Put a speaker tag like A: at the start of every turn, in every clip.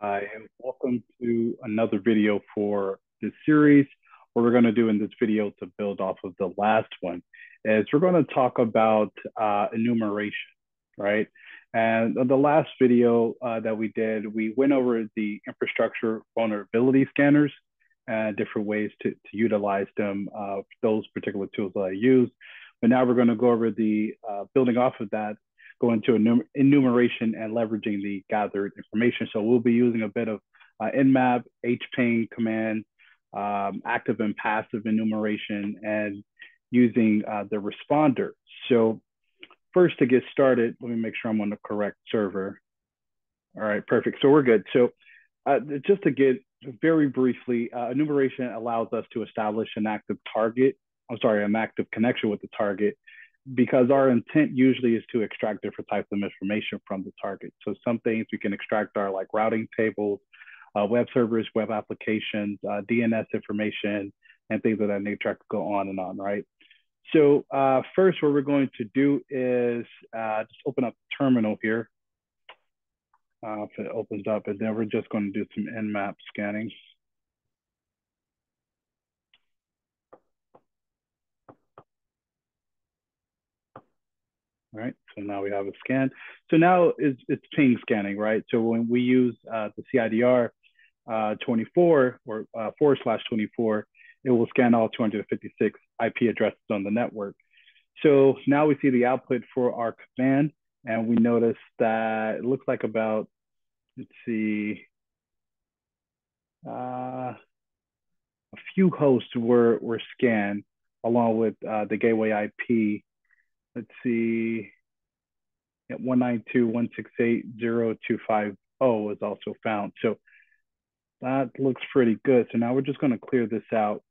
A: Hi, and welcome to another video for this series. What we're going to do in this video to build off of the last one is we're going to talk about enumeration, right? And the last video that we did, we went over the infrastructure vulnerability scanners and different ways to utilize them, those particular tools that I use. But now we're going to go over the building off of that, go into enumeration and leveraging the gathered information. So we'll be using a bit of Nmap, Hping command, active and passive enumeration, and using the responder. So first, to get started, let me make sure I'm on the correct server. All right, perfect. So we're good. So just to get very briefly, enumeration allows us to establish an active target. I'm sorry, an active connection with the target, because our intent usually is to extract different types of information from the target. So some things we can extract are like routing tables, web servers, web applications, DNS information, and things of that nature. I could go on and on, right? So first, what we're going to do is just open up the terminal here. If it opens up, and then we're just going to do some Nmap scanning. Right, so now we have a scan. So now it's ping scanning, right? So when we use the CIDR 24 or /24, it will scan all 256 IP addresses on the network. So now we see the output for our command, and we notice that it looks like about, let's see, a few hosts were scanned along with the gateway IP. Let's see, at 192.168.0.250 is also found. So that looks pretty good. So now we're just going to clear this out.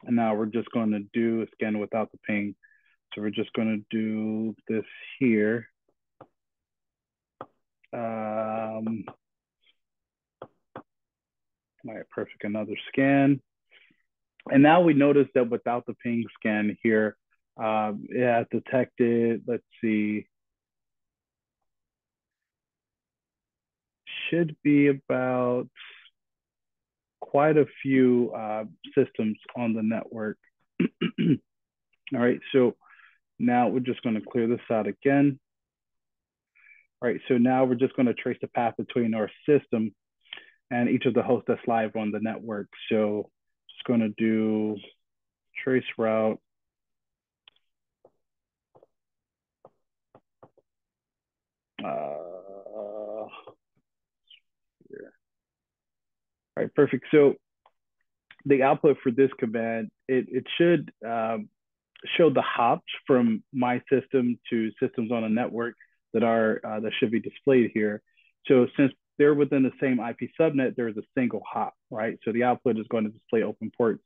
A: And now we're just going to do a scan without the ping. So we're just going to do this here. All right, perfect. Another scan. And now we notice that without the ping scan here, it has detected, let's see, should be about quite a few systems on the network. All right, so now we're just going to clear this out again. All right, so now we're just going to trace the path between our system and each of the hosts that's live on the network. So just going to do trace route. Here. All right, perfect. So the output for this command, it should show the hops from my system to systems on a network that should be displayed here. So since they're within the same IP subnet, there's a single hop, right? So the output is going to display open ports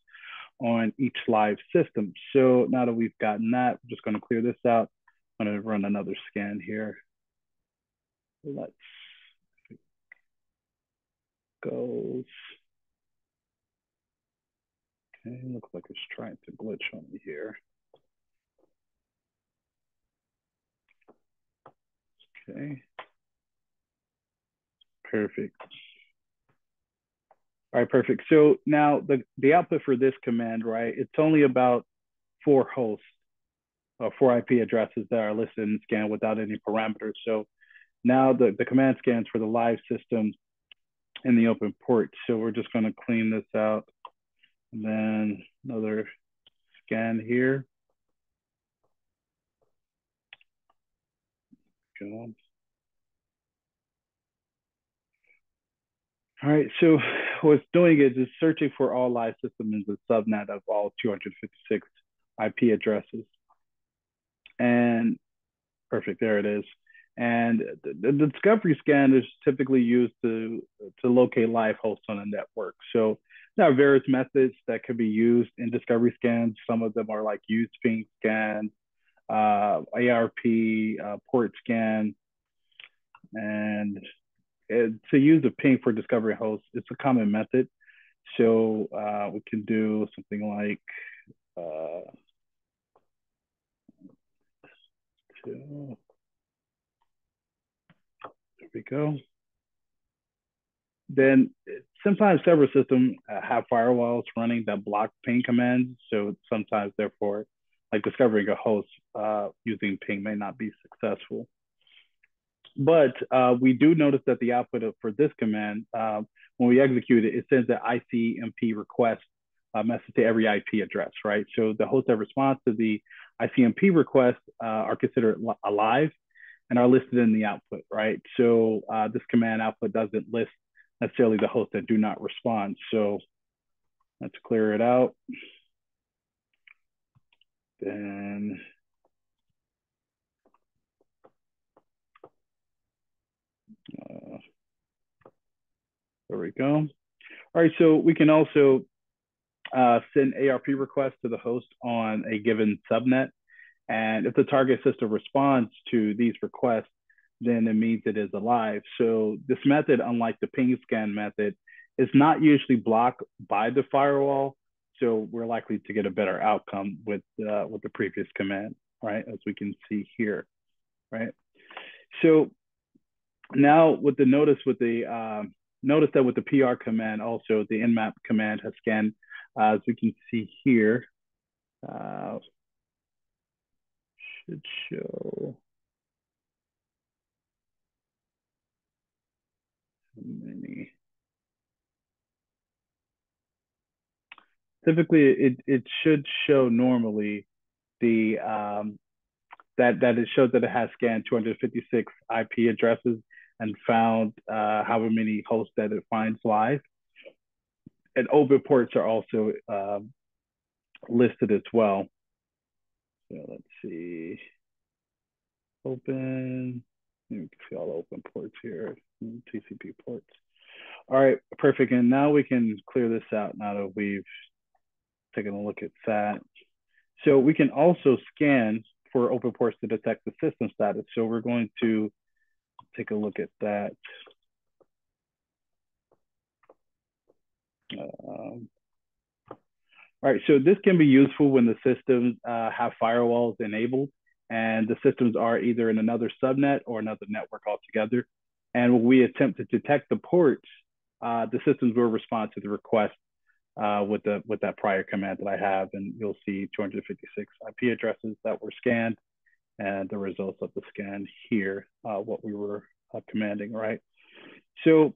A: on each live system. So now that we've gotten that, we're just going to clear this out. I'm going to run another scan here. Let's go. Okay, looks like it's trying to glitch on me here. Okay. Perfect. All right, perfect. So now the output for this command, right, it's only about 4 hosts, 4 IP addresses that are listed in the scan without any parameters. So now the command scans for the live system in the open port. So we're just going to clean this out. And then another scan here. Go on. All right, so what's doing is it's searching for all live systems in the subnet of all 256 IP addresses. And perfect, there it is. And the discovery scan is typically used to locate live hosts on a network. So there are various methods that can be used in discovery scans. Some of them are like use ping scan, ARP, port scan, and to use a ping for discovery hosts, it's a common method. So we can do something like there we go. Then sometimes several systems have firewalls running that block ping commands. So sometimes, therefore, like discovering a host using ping may not be successful. But we do notice that the output for this command, when we execute it, it sends an ICMP request message to every IP address, right? So the host that responds to the ICMP request are considered alive and are listed in the output, right? So this command output doesn't list necessarily the hosts that do not respond. So let's clear it out. Then there we go. All right, so we can also send ARP requests to the host on a given subnet. And if the target system responds to these requests, then it means it is alive. So this method, unlike the ping scan method, is not usually blocked by the firewall. So we're likely to get a better outcome with the previous command, right? As we can see here, right? So now with the notice that with the PR command, also the Nmap command has scanned, as we can see here, should show how many. Typically, it should show normally the that it shows that it has scanned 256 IP addresses and found however many hosts that it finds live. And open ports are also listed as well. So let's see. Open. You can see all the open ports here, TCP ports. All right, perfect. And now we can clear this out now that we've taken a look at that. So we can also scan for open ports to detect the system status. So we're going to take a look at that. All right, so this can be useful when the systems have firewalls enabled and the systems are either in another subnet or another network altogether. And when we attempt to detect the ports, the systems will respond to the request with that prior command that I have, and you'll see 256 IP addresses that were scanned and the results of the scan here, what we were commanding, right? So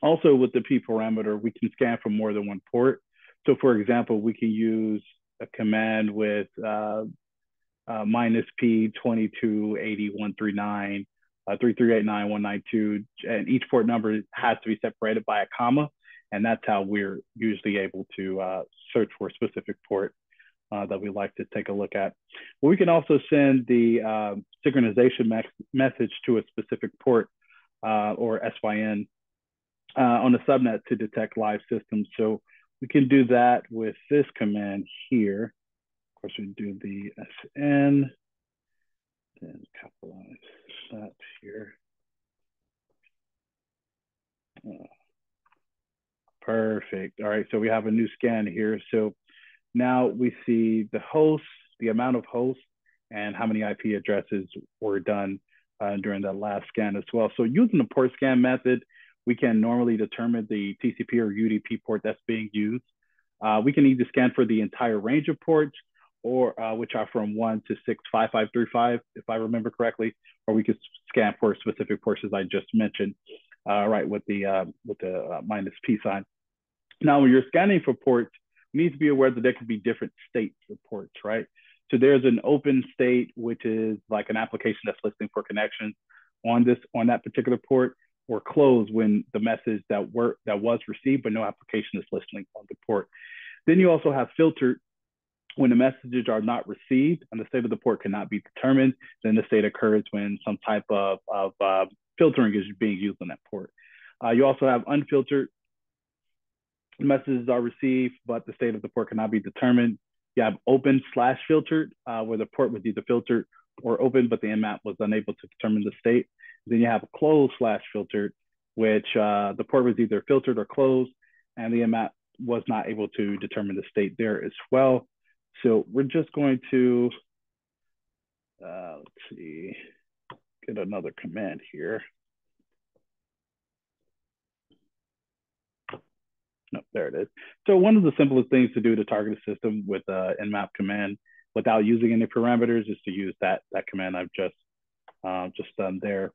A: also with the P parameter, we can scan from more than one port. So for example, we can use a command with minus P 2280.139, 3389.192, and each port number has to be separated by a comma. And that's how we're usually able to search for a specific port that we like to take a look at. But we can also send the synchronization message to a specific port or SYN on the subnet to detect live systems. So we can do that with this command here. Of course, we do the SN, then capitalize that here. Perfect. All right, so we have a new scan here. So now we see the hosts, the amount of hosts, and how many IP addresses were done during that last scan as well. So using the port scan method, we can normally determine the TCP or UDP port that's being used. We can either scan for the entire range of ports, or which are from 1 to 65535, if I remember correctly, or we could scan for specific ports as I just mentioned, right, with the minus P sign. Now, when you're scanning for ports, you need to be aware that there could be different states of ports, right? So there's an open state, which is like an application that's listening for connections on that particular port, or closed when the message that was received, but no application is listening on the port. Then you also have filtered when the messages are not received and the state of the port cannot be determined. Then the state occurs when some type of filtering is being used on that port. You also have unfiltered. Messages are received, but the state of the port cannot be determined. You have open/filtered, where the port was either filtered or open, but the Nmap was unable to determine the state. Then you have closed/filtered, which the port was either filtered or closed, and the Nmap was not able to determine the state there as well. So we're just going to, let's see, get another command here. there it is. So one of the simplest things to do to target a system with a nmap command without using any parameters is to use that command I've just done there.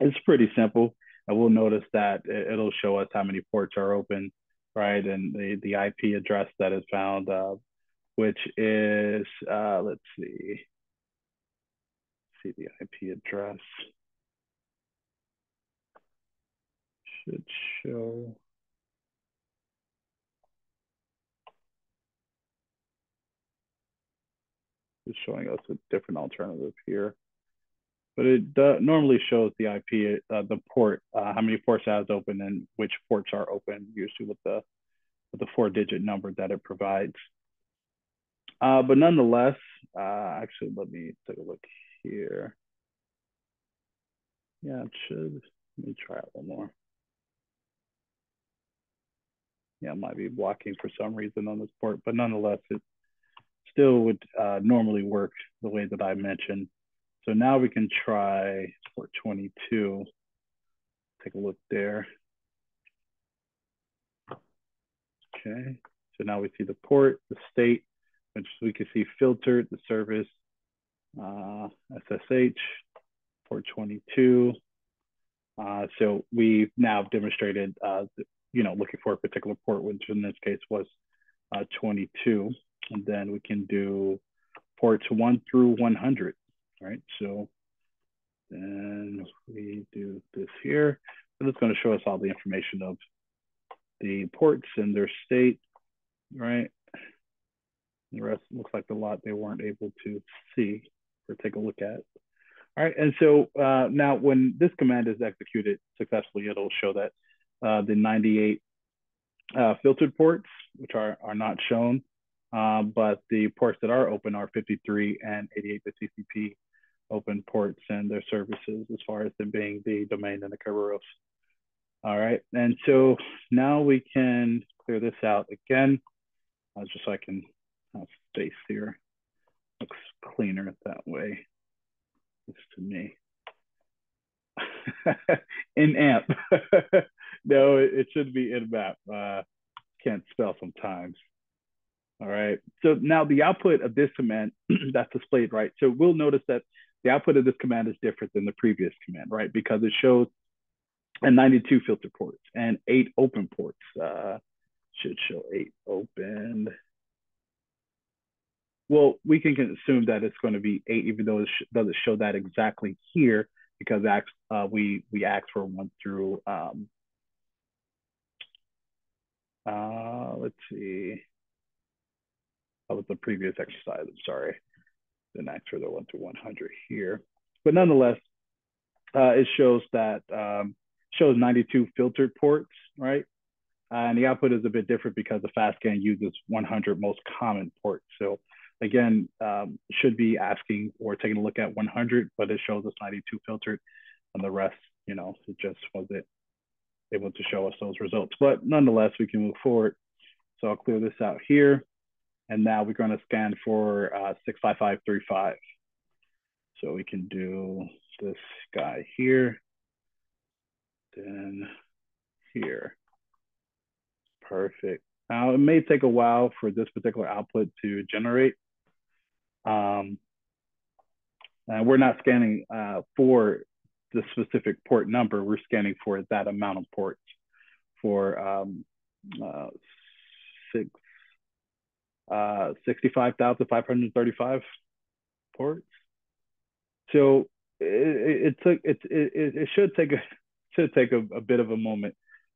A: It's pretty simple. And we'll notice that it'll show us how many ports are open, right? And the IP address that is found, which is, let's see the IP address. Should show. It's showing us a different alternative here. But it normally shows the IP, the port, how many ports it has open and which ports are open, usually with the 4-digit number that it provides. But nonetheless, actually, let me take a look here. Yeah, it should. Let me try it one more. Yeah, it might be blocking for some reason on this port, but nonetheless, it still would normally work the way that I mentioned. So now we can try port 22. Take a look there. Okay, so now we see the port, the state, which we can see filtered, the service, SSH, port 22. So we've now demonstrated, looking for a particular port, which in this case was 22. And then we can do ports 1 through 100, right? So then we do this here. And it's going to show us all the information of the ports and their state, right? The rest looks like a lot they weren't able to see or take a look at. All right, and so now when this command is executed successfully, it'll show that the 98 filtered ports, which are not shown, but the ports that are open are 53 and 88 the TCP open ports and their services as far as them being the domain and the Kerberos. All right, and so now we can clear this out again, just so I can have space here. Looks cleaner that way, just to me. In AMP. No, it should be in map. Can't spell sometimes. All right. So now the output of this command that's displayed, right? So we'll notice that the output of this command is different than the previous command, right? Because it shows and 92 filter ports and 8 open ports. Should show 8 open. Well, we can assume that it's going to be 8, even though it doesn't show that exactly here, because we asked for 1 through, let's see. That was the previous exercise, I'm sorry. Didn't ask for the 1 through 100 here. But nonetheless, it shows that, shows 92 filtered ports, right? And the output is a bit different because the FastScan uses 100 most common ports. So again, should be asking or taking a look at 100, but it shows us 92 filtered, and the rest, it just wasn't able to show us those results. But nonetheless, we can move forward. So I'll clear this out here. And now we're going to scan for 65535. So we can do this guy here, then here. Perfect. Now it may take a while for this particular output to generate. And we're not scanning for the specific port number. We're scanning for that amount of ports for 65,535 ports. So it should take a bit of a moment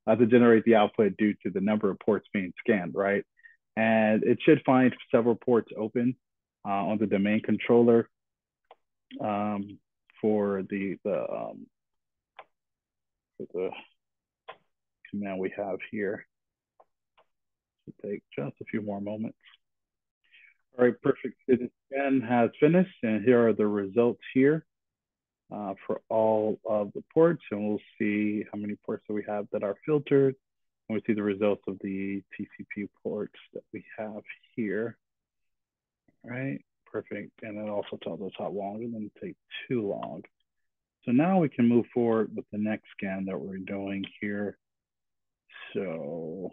A: to generate the output due to the number of ports being scanned, right? And it should find several ports open on the domain controller for the command we have here. It'll take just a few more moments. All right, perfect. The scan has finished, and here are the results here for all of the ports, and we'll see how many ports that we have that are filtered. And we see the results of the TCP ports that we have here. All right, perfect. And it also tells us how long. It didn't take too long. So now we can move forward with the next scan that we're doing here. So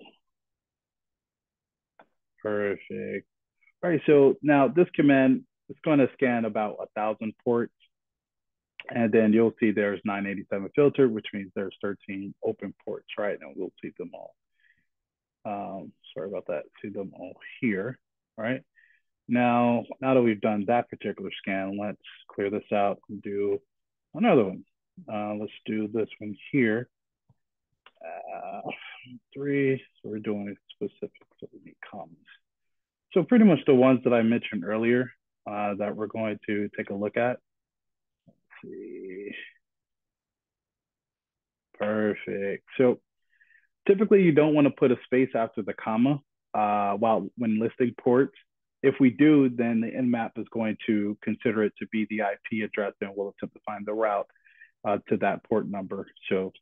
A: Perfect. All right, so now this command is going to scan about 1,000 ports, and then you'll see there's 987 filtered, which means there's 13 open ports, right? And we'll see them all. Sorry about that. See them all here, right? Now that we've done that particular scan, let's clear this out and do another one. Let's do this one here. 3. So we're doing it specific, so we need commas. So pretty much the ones that I mentioned earlier that we're going to take a look at. Let's see. Perfect. So typically you don't want to put a space after the comma when listing ports. If we do, then the Nmap is going to consider it to be the IP address and will attempt to find the route to that port number. So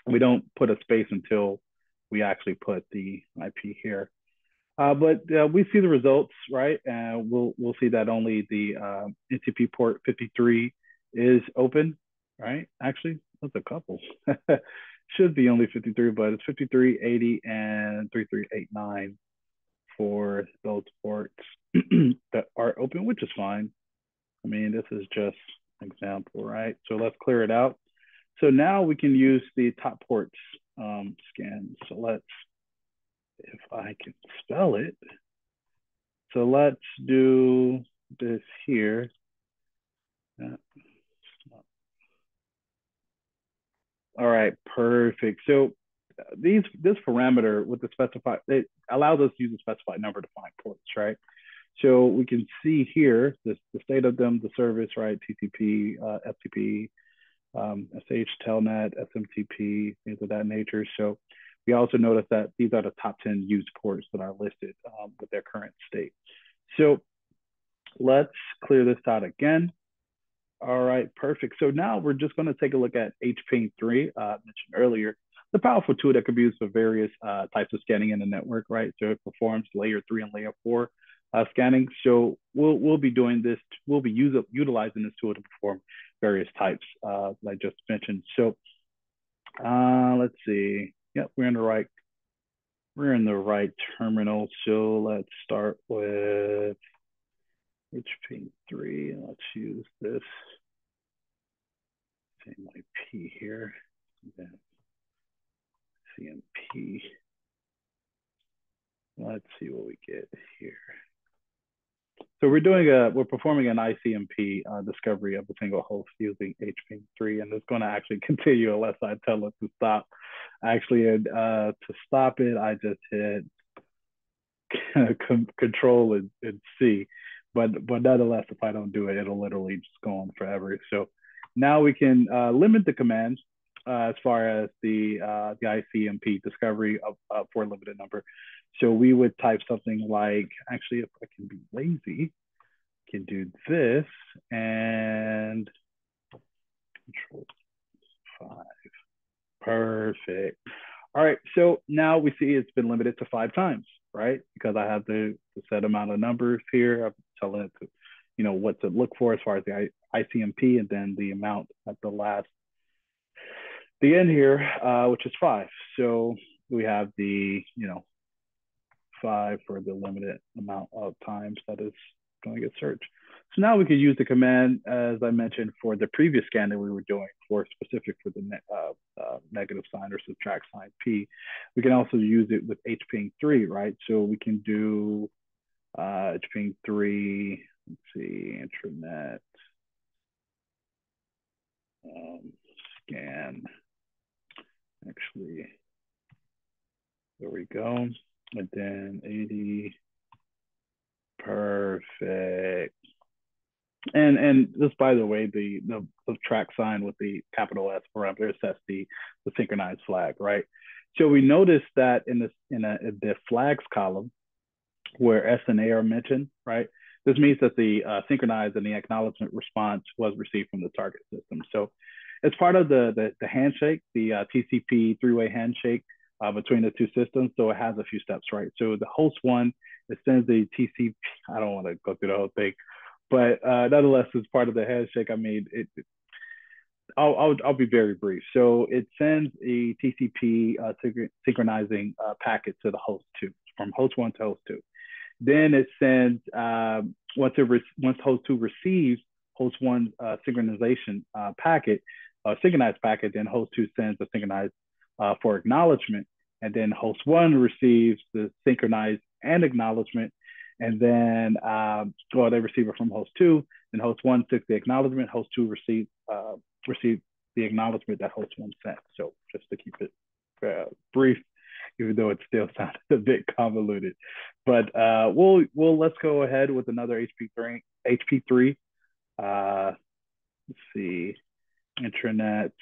A: we don't put a space until we actually put the IP here. But we see the results, right? And we'll see that only the NTP port 53 is open, right? Actually, that's a couple. Should be only 53, but it's 53, 80, and 3389 for those ports that are open, which is fine. I mean, this is just an example, right? So let's clear it out. So now we can use the top ports scan. So let's, if I can spell it. So let's do this here. All right, perfect. So this parameter with the specified, it allows us to use a specified number to find ports, right? So we can see here the state of them, the service, right? TCP, FTP, SH, Telnet, SMTP, things of that nature. So we also notice that these are the top 10 used ports that are listed with their current state. So let's clear this out again. All right, perfect. So now we're just going to take a look at Hping 3, mentioned earlier, the powerful tool that can be used for various types of scanning in the network, right? So it performs layer 3 and layer 4 scanning. So we'll be doing this. We'll be utilizing this tool to perform various types that I just mentioned. So let's see. Yep, we're in the right terminal. So let's start with Hping 3, and let's use this same IP here, and then CMP. Let's see what we get here. So we're performing an ICMP discovery of a single host using Hping 3, and it's going to actually continue unless I tell it to stop. Actually, to stop it, I just hit Control and C. But nonetheless, if I don't do it, it'll literally just go on forever. So now we can limit the commands as far as the ICMP discovery for a limited number. So we would type something like, actually, if I can be lazy, I can do this and Control 5. Perfect. All right, so now we see it's been limited to 5 times, right? Because I have the set amount of numbers here. I'm telling it to, what to look for as far as the ICMP, and then the amount at the end here, which is 5. So we have the, 5 for the limited amount of times that is going to get searched. So now we could use the command, as I mentioned, for the previous scan that we were doing for specific for the negative sign or subtract sign P. We can also use it with Hping 3, right? So we can do Hping 3, let's see, intranet, scan. Actually, there we go. And then 80, perfect. And just by the way, the track sign with the capital S parameter sets the synchronized flag, right? So we noticed that in the flags column where S and A are mentioned, right? This means that the synchronized and the acknowledgement response was received from the target system. So as part of the handshake, the TCP three-way handshake between the two systems, so it has a few steps, right? So the host one, it sends the TCP, I don't want to go through the whole thing, but nonetheless, as part of the handshake, I mean, I'll be very brief. So it sends a TCP synchronizing packet to the host 2, from host 1 to host 2. Then it sends, once host 2 receives host 1 synchronization packet, synchronized packet, then host 2 sends a synchronized for acknowledgement. And then host 1 receives the synchronized and acknowledgement. And then, well, they receive it from host 2. Then host 1 took the acknowledgement. Host 2 received the acknowledgement that host 1 sent. So just to keep it brief, even though it still sounded a bit convoluted. But let's go ahead with another HP3. Let's see, intranet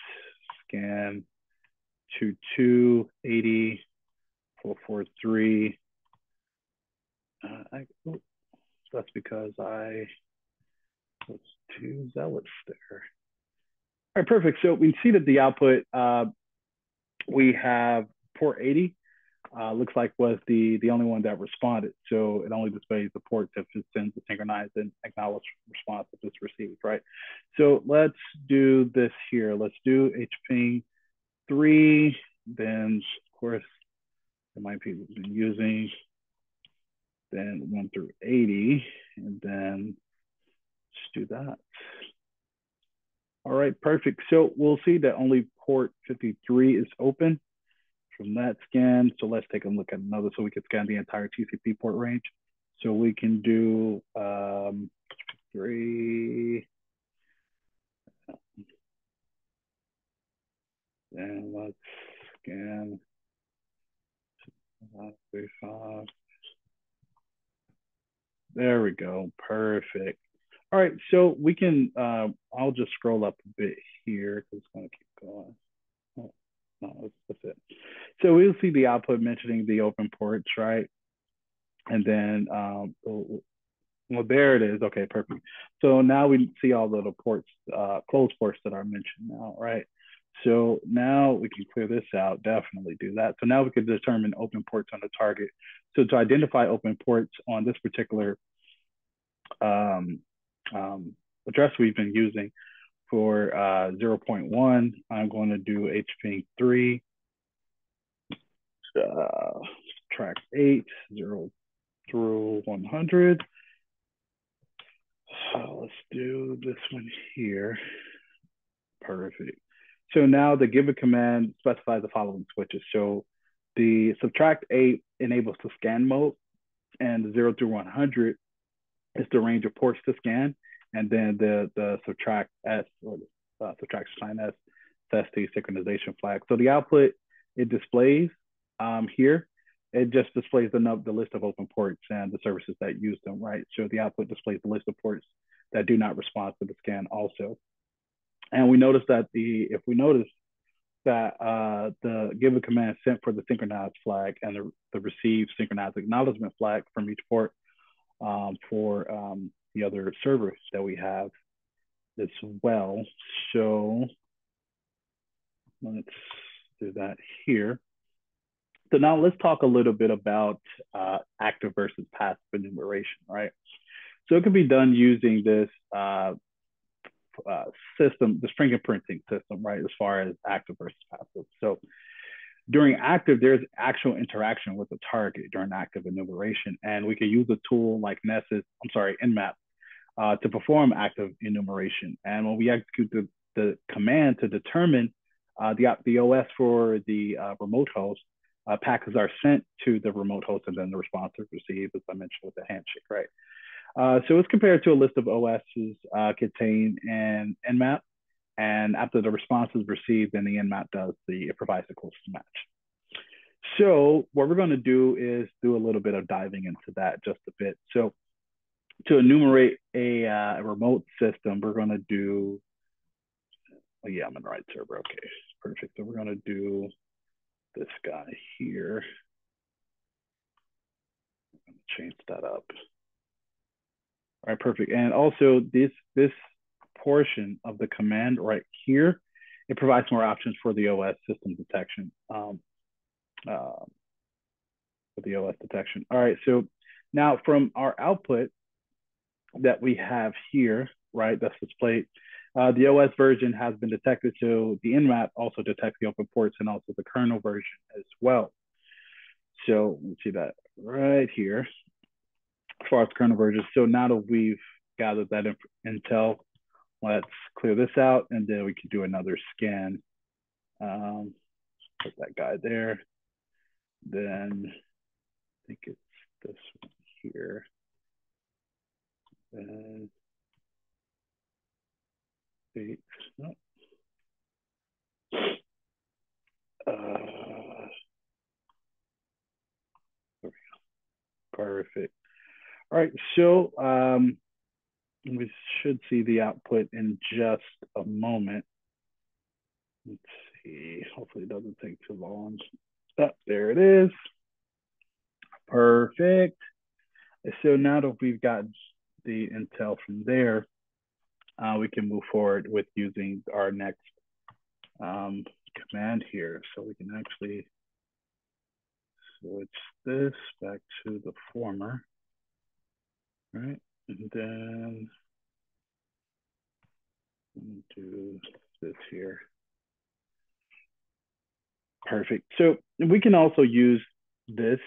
A: scan 2280.443. That's because I was too zealous there. All right, perfect. So we see that the output, we have port 80. Looks like was the only one that responded. So it only displays the port that sends the synchronized and acknowledged response if it's received, right? So let's do this here. Let's do Hping 3. Then, of course, it might be using then 1 through 80. And then just do that. All right, perfect. So we'll see that only port 53 is open from that scan. So let's take a look at another so we can scan the entire TCP port range. So we can do 3. And let's scan 35. There we go. Perfect. All right, so we can, I'll just scroll up a bit here because it's going to keep going. Oh, no, that's it. So we'll see the output mentioning the open ports, right? And then, well, there it is. Okay, perfect. So now we see all the ports, closed ports that are mentioned now, right? So now we can clear this out, definitely do that. So now we can determine open ports on the target. So to identify open ports on this particular address we've been using for 0.1, I'm going to do Hping 3, track 8, 0 through 100. Let's do this one here. Perfect. So now the given command specifies the following switches. So the subtract 8 enables the scan mode, and 0 through 100 is the range of ports to scan. And then the subtract S, or the subtract sign S, sets the synchronization flag. So the output it displays here, it just displays the list of open ports and the services that use them, right? So the output displays the list of ports that do not respond to the scan also. And we notice that the given command sent for the synchronized flag and the received synchronized acknowledgement flag from each port for the other servers that we have as well. So let's do that here. So now let's talk a little bit about active versus passive enumeration, right? So it can be done using this system, the fingerprinting system, right? As far as active versus passive. So during active, there's actual interaction with the target during active enumeration. And we can use a tool like Nmap to perform active enumeration. And when we execute the command to determine the OS for the remote host, packets are sent to the remote host and then the response is received, as I mentioned, with the handshake, right? So it's compared to a list of OSs contained in Nmap. And after the response is received, then the Nmap it provides the closest match. So what we're going to do is do a little bit of diving into that just a bit. So to enumerate a remote system, we're going to do, oh yeah, I'm in the right server. Okay, perfect. So we're going to do this guy here. I'm going to change that up. All right, perfect. And also this portion of the command right here, it provides more options for the OS system detection. For the OS detection. All right, so now from our output that we have here, right, that's displayed, the OS version has been detected, so the Nmap also detects the open ports and also the kernel version as well. So let's see that right here. as far as kernel versions. So now that we've gathered that intel, let's clear this out, and then we can do another scan. Put that guy there. Then I think it's this one here. And wait, no. Perfect. All right, so we should see the output in just a moment. Let's see. Hopefully it doesn't take too long. Oh, there it is. Perfect. So now that we've got the intel from there, we can move forward with using our next command here. So we can actually switch this back to the former, right? And then do this here. Perfect. So we can also use this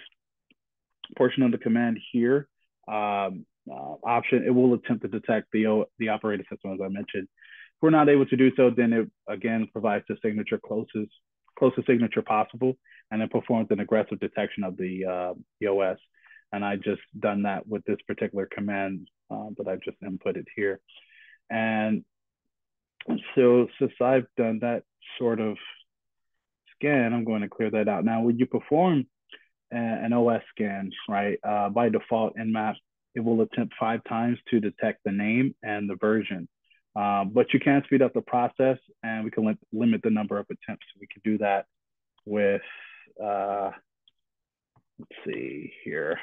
A: portion of the command here option. It will attempt to detect the operating system, as I mentioned. If we're not able to do so, then it again provides the signature closest signature possible, and then performs an aggressive detection of the OS. And I just done that with this particular command that I just inputted here. And so since I've done that sort of scan, I'm going to clear that out. Now, when you perform an OS scan, right, by default, Nmap, it will attempt 5 times to detect the name and the version. But you can speed up the process, and we can limit the number of attempts. We can do that with, let's see here.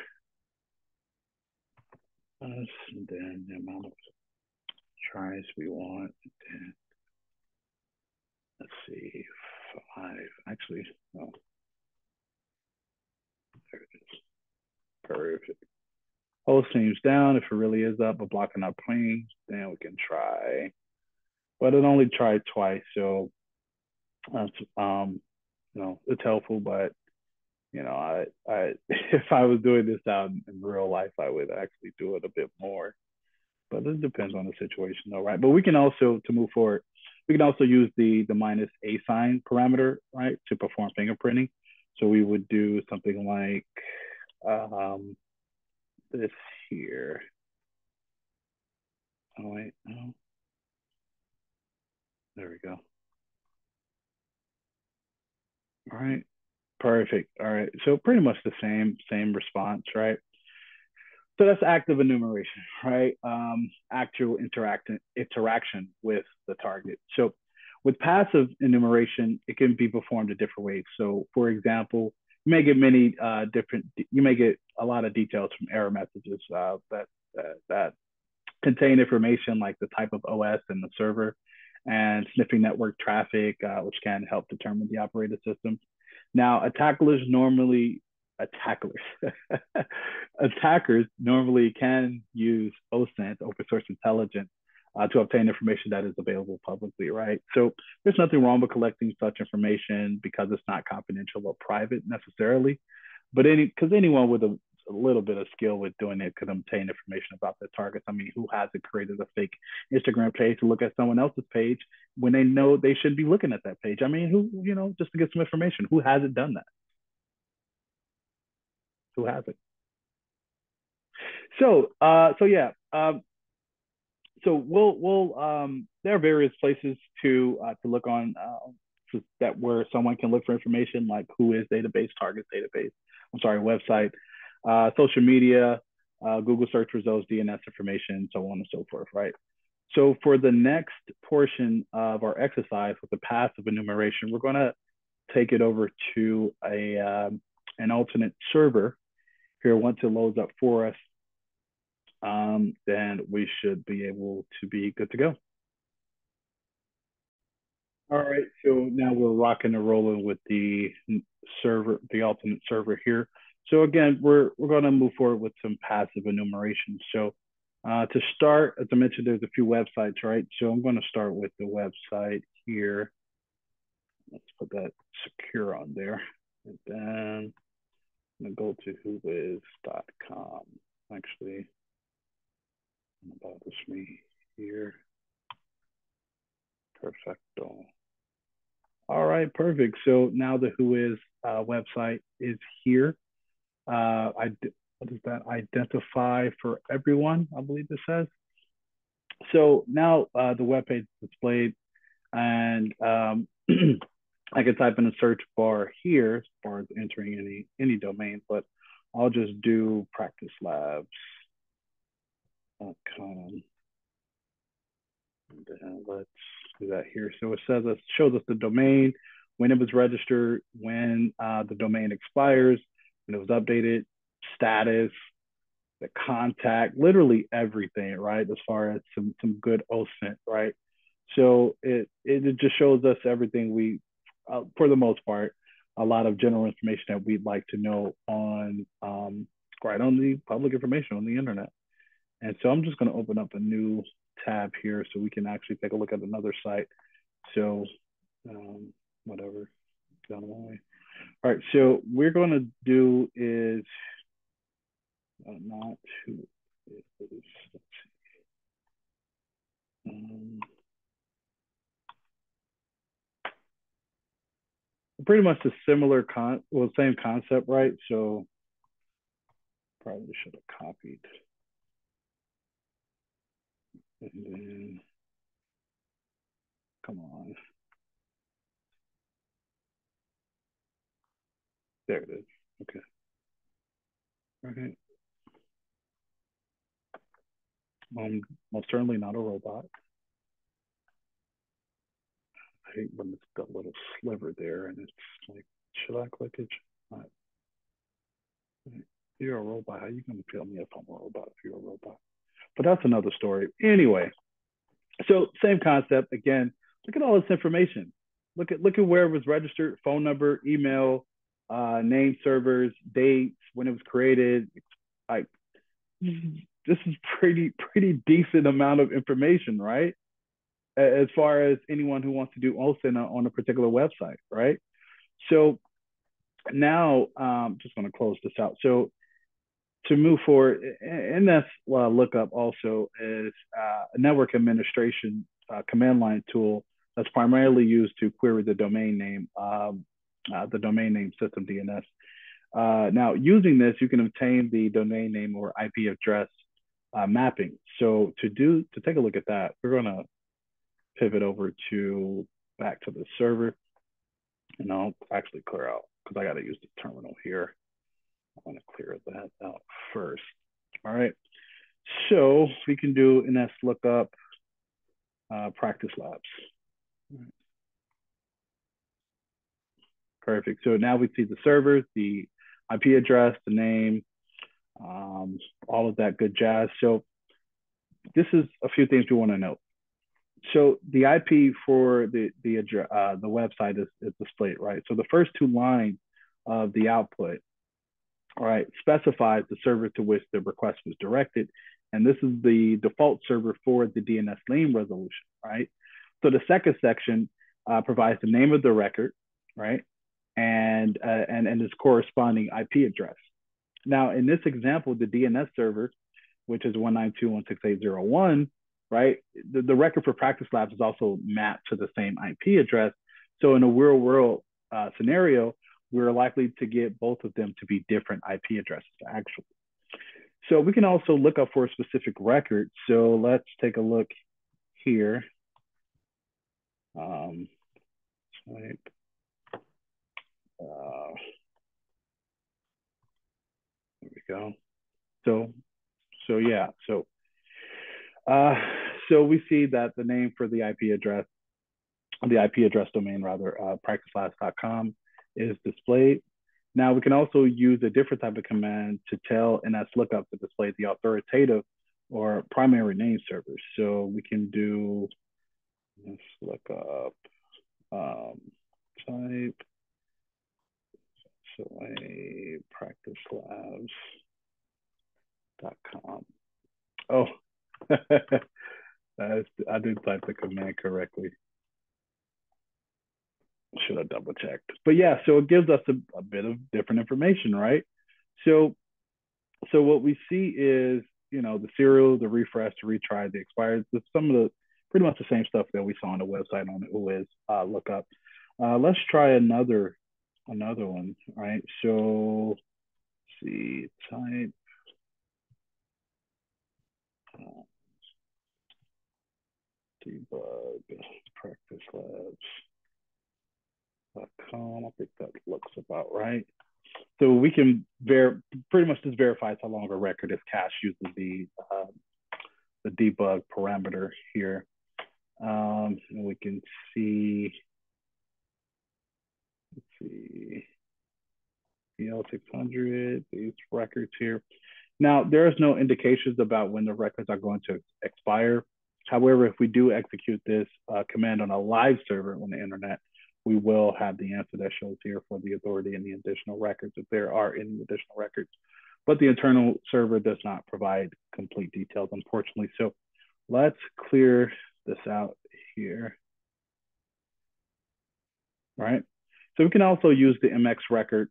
A: And then the amount of tries we want. And let's see, 5. Actually, no. There it is. Perfect. Host seems down. If it really is up, but blocking our ping, then we can try. But it only tried twice, so that's it's helpful. But I if I was doing this out in real life, I would actually do it a bit more. But it depends on the situation, though, right? But we can also, to move forward, we can also use the minus a sign parameter, right, to perform fingerprinting. So we would do something like this here. Oh wait, no. There we go. All right, perfect. All right, so pretty much the same response, right? So that's active enumeration, right? Actual interaction with the target. So with passive enumeration, it can be performed in different ways. So for example, you may get you may get a lot of details from error messages that contain information like the type of OS and the server, and sniffing network traffic, which can help determine the operating system. Now, attackers normally can use OSINT, open source intelligence, to obtain information that is available publicly, right? So there's nothing wrong with collecting such information because it's not confidential or private necessarily, but because anyone with a little bit of skill with doing it could obtain information about their targets. I mean, who hasn't created a fake Instagram page to look at someone else's page when they know they should be looking at that page? I mean, who, just to get some information, who hasn't done that? Who hasn't? So yeah. So we'll there are various places to look on that where someone can look for information like WHOIS database, targets database. I'm sorry, website, social media, Google search results, DNS information, so on and so forth, right? So for the next portion of our exercise with the passive enumeration, we're going to take it over to an alternate server here. Once it loads up for us, then we should be able to be good to go. All right, so now we're rocking and rolling with the server, the alternate server here. So again, we're going to move forward with some passive enumeration. So to start, as I mentioned, there's a few websites, right? So I'm going to start with the website here. Let's put that secure on there. And then I'm going to go to whowis.com. Actually, don't bothers me here. Perfecto. All right, perfect. So now the Who Is website is here. What does that identify for everyone? I believe it says. So now the web page is displayed, and I can type in a search bar here as far as entering any domain, but I'll just do practicelabs.com. And then let's do that here. So it says it shows us the domain, when it was registered, when the domain expires, when it was updated, status, the contact, literally everything, right? As far as some good OSINT, right? So it just shows us everything we, for the most part, a lot of general information that we'd like to know on right on the public information on the internet. And so I'm just going to open up a new tab here so we can actually take a look at another site. So whatever, down the way. All right, so we're going to do is not to. Pretty much a similar same concept, right? So probably should have copied. And then, come on. There it is. Okay. Okay. Most certainly not a robot. I hate when it's got a little sliver there and it's like, should I click it? Not. You're a robot. How are you going to tell me if I'm a robot if you're a robot? But that's another story. Anyway, so same concept. Again, look at all this information. Look at where it was registered, phone number, email, name, servers, dates, when it was created. Like, this is pretty decent amount of information, right? As far as anyone who wants to do OSINT on a particular website, right? So now, just going to close this out. So to move forward, and that's lookup also is a network administration command line tool that's primarily used to query the domain name system DNS. Now, using this, you can obtain the domain name or IP address mapping. So to take a look at that, we're going to pivot over back to the server, and I'll actually clear out because I got to use the terminal here. I want to clear that out first. All right. So we can do ns lookup practice labs. Right. Perfect. So now we see the servers, the IP address, the name, all of that good jazz. So this is a few things we want to note. So the IP for the website is displayed, right? So the first two lines of the output, all right, specifies the server to which the request was directed. And this is the default server for the DNS name resolution, right? So the second section provides the name of the record, right? And its corresponding IP address. Now, in this example, the DNS server, which is 192.168.0.1, right? The record for Practice Labs is also mapped to the same IP address. So in a real world scenario, we're likely to get both of them to be different IP addresses, actually. So we can also look up for a specific record. So let's take a look here. There we go. So yeah, so we see that the name for the IP address domain rather, practicelabs.com is displayed. Now we can also use a different type of command to tell NSLOOKUP to display the authoritative or primary name servers. So we can do NSLOOKUP type practicelabs.com. Oh, I did type the command correctly. Should have double checked. But yeah, so it gives us a bit of different information, right? So So what we see is, the serial, the refresh, the retry, the expired, some of the pretty much the same stuff that we saw on the website on the Wiz lookup. Let's try another one, right? So let's see, type debug practice labs.com. I think that looks about right. So we can pretty much just verifies how long a record is cached using the debug parameter here. And we can see, let's see, PL600, these records here. Now, there is no indications about when the records are going to expire. However, if we do execute this command on a live server on the internet, we will have the answer that shows here for the authority and the additional records, if there are any additional records. But the internal server does not provide complete details, unfortunately. So let's clear this out here, right? So we can also use the MX record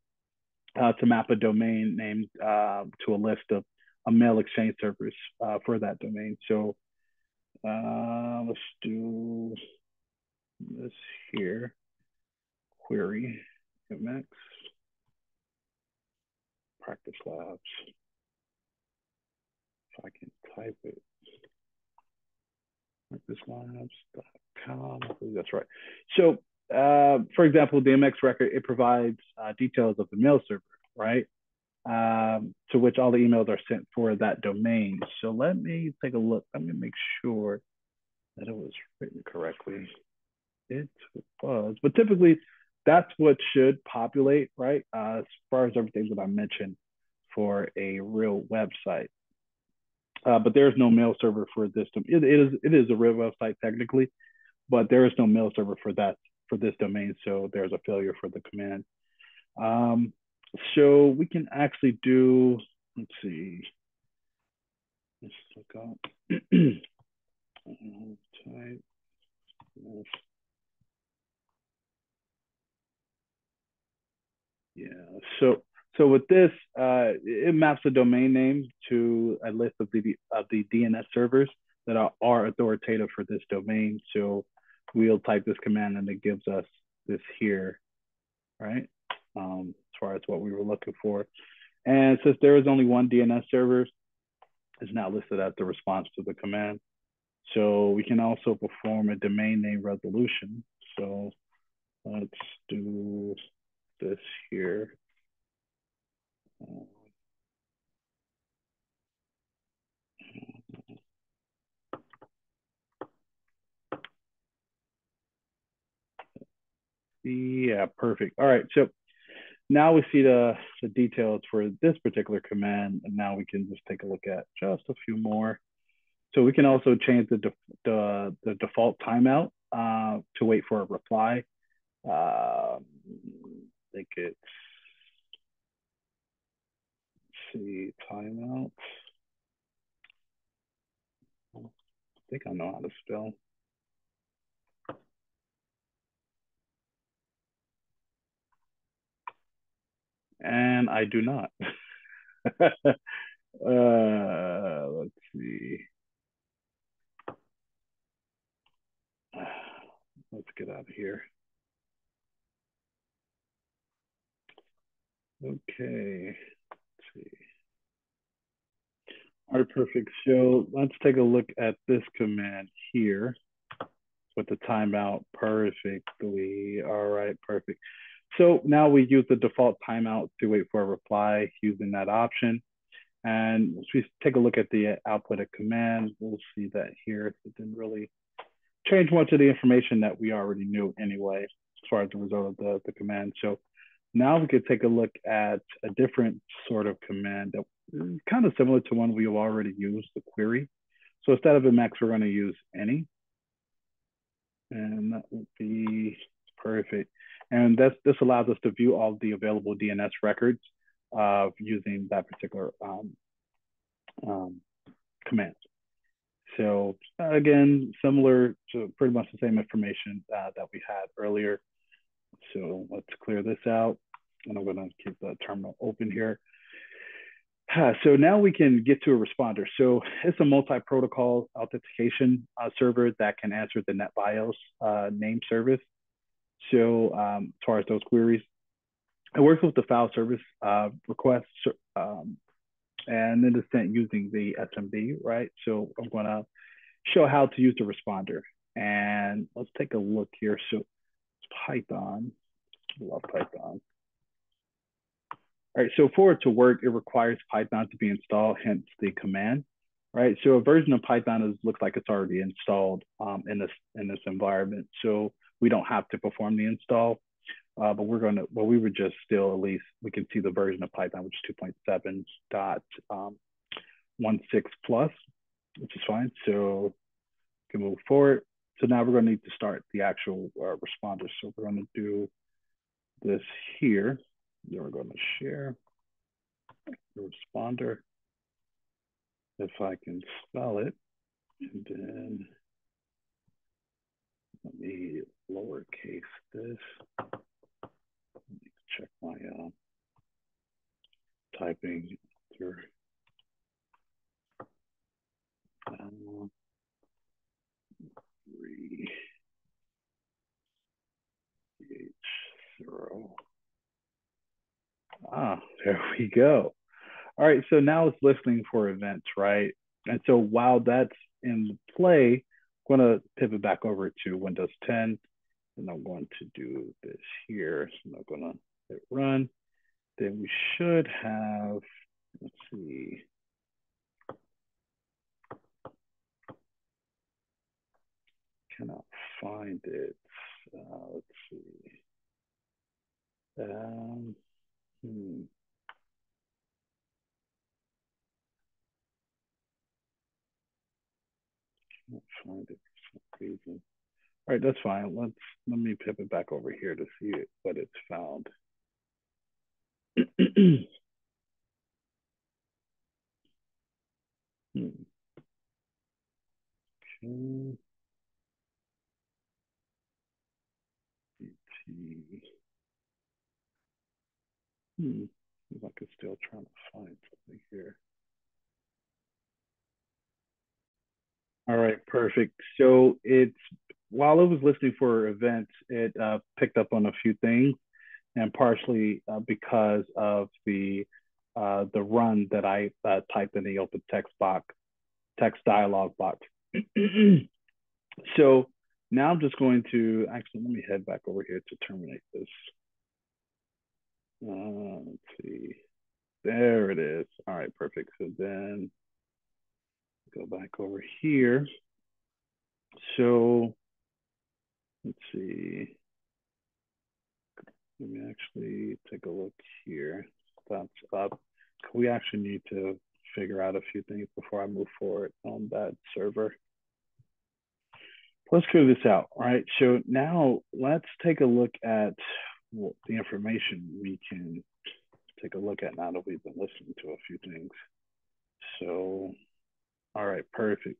A: to map a domain name to a list of mail exchange servers for that domain. So let's do this here, query MX practice labs. If I can type it, practicelabs.com, I believe that's right. So for example, the MX record, it provides details of the mail server, right? To which all the emails are sent for that domain. So let me take a look. Let me make sure that it was written correctly. It was, but typically that's what should populate, right? As far as everything that I mentioned for a real website. But there's no mail server for this. It is a real website technically, but there is no mail server for this domain. So there's a failure for the command. So we can actually do, let's see, let's look up. Type. Yeah. So with this, it maps the domain name to a list of the DNS servers that are authoritative for this domain. So we'll type this command and it gives us this here, right? As far as what we were looking for. And since there is only one DNS server, it's now listed as the response to the command. So we can also perform a domain name resolution. So let's do this here. Yeah, perfect. All right, so now we see the details for this particular command, and now we can just take a look at just a few more. So we can also change the default timeout to wait for a reply. I think it's, let's see, timeout. I think I know how to spell. And I do not. Let's see. Let's get out of here. Okay. Let's see. All right, perfect. So let's take a look at this command here with the timeout perfectly. All right, perfect. So now we use the default timeout to wait for a reply using that option. And if we take a look at the output of command, we'll see that here it didn't really change much of the information that we already knew anyway, as far as the result of the command. So now we could take a look at a different sort of command that is kind of similar to one we've already used, the query. So instead of MX, we're going to use any. And that would be perfect. And this allows us to view all the available DNS records using that particular command. So again, similar to pretty much the same information that we had earlier. So let's clear this out. And I'm going to keep the terminal open here. So now we can get to a responder. So it's a multi-protocol authentication server that can answer the NetBIOS name service. So as far as those queries, it works with the file service request, and then it's sent using the SMB, right? So I'm going to show how to use the responder. And let's take a look here. So Python, I love Python. All right, so for it to work, it requires Python to be installed, hence the command, right? So a version of Python looks like it's already installed in this environment. So we don't have to perform the install, but we would just still, at least we can see the version of Python, which is 2.7.16 plus, which is fine. So we can move forward. So now we're going to need to start the actual responder. So we're going to do this here. Then we're going to share the responder, if I can spell it. And then let me lowercase this. Let me check my typing through. 3H0. There we go. All right, so now it's listening for events, right? And so while that's in play, I'm going to pivot back over to Windows 10, and I'm going to do this here. So I'm going to hit run. Then we should have, let's see. Cannot find it. Let's see. Can't find it for some reason. All right, that's fine. Let me pivot back over here to see what it's found. Okay. Seems like it's still trying to find something here. All right, perfect. So while it was listening for events, it picked up on a few things, and partially because of the run that I typed in the open text dialog box. So now I'm just going to actually let me head back over here to terminate this. Let's see. There it is. All right, perfect. So then go back over here. So let's see. Let me actually take a look here. That's up. We actually need to figure out a few things before I move forward on that server. Let's clear this out. All right. So now let's take a look at the information we can take a look at now that we've been listening to a few things. So, all right, perfect.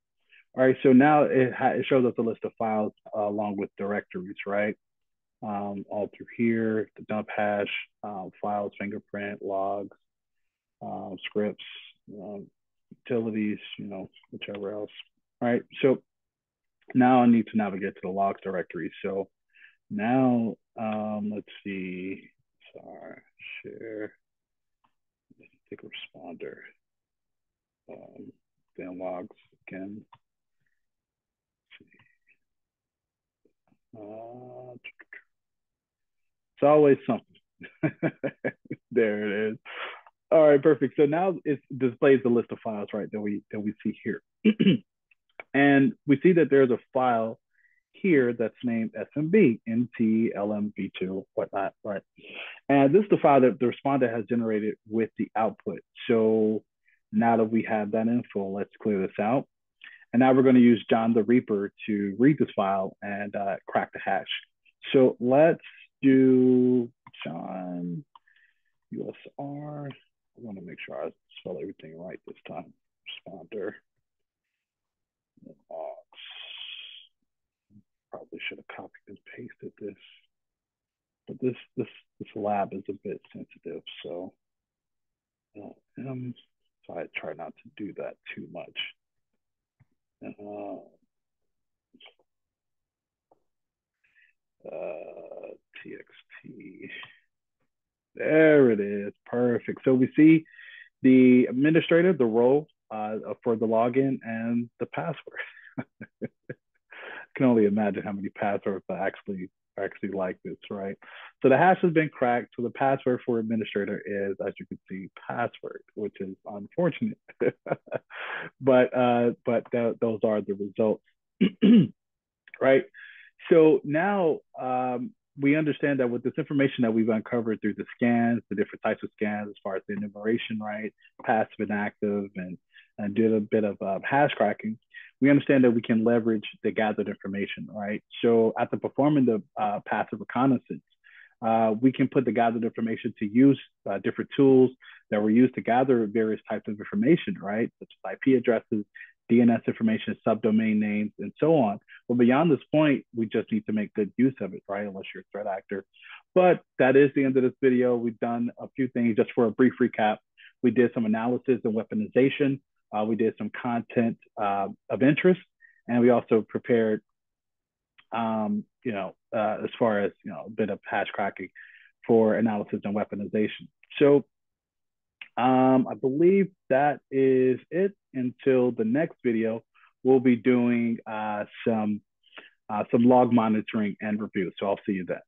A: All right, so now it shows us a list of files along with directories, right? All through here, the dump hash, files, fingerprint, logs, scripts, utilities, whichever else. All right, so now I need to navigate to the logs directory. So now, let's see, sorry, share, take a responder, then logs again. It's always something. There it is. All right, perfect. So now it displays the list of files, right, that we see here. And we see that there's a file here that's named SMB, NTLMV2, whatnot, right? And this is the file that the responder has generated with the output. So now that we have that info, let's clear this out. And now we're going to use John the Reaper to read this file and crack the hash. So let's do John USR. I want to make sure I spell everything right this time. Responder. Probably should have copied and pasted this. But this lab is a bit sensitive, so So I try not to do that too much. TXT. There it is. Perfect. So we see the administrator, the role for the login, and the password. I can only imagine how many passwords are actually like this, right? So the hash has been cracked. So the password for administrator is, as you can see, password, which is unfortunate. Those are the results, right? So now we understand that with this information that we've uncovered through the scans, the different types of scans, as far as the enumeration, right, passive and active, and did a bit of hash cracking, we understand that we can leverage the gathered information, right? So after performing the passive reconnaissance, we can put the gathered information to use different tools that were used to gather various types of information, right? Such as IP addresses, DNS information, subdomain names, and so on. But beyond this point, we just need to make good use of it, right? Unless you're a threat actor. But that is the end of this video. We've done a few things. Just for a brief recap, we did some analysis and weaponization. We did some content of interest, and we also prepared, as far as, a bit of hash cracking for analysis and weaponization. So I believe that is it. Until the next video, we'll be doing some log monitoring and review. So I'll see you then.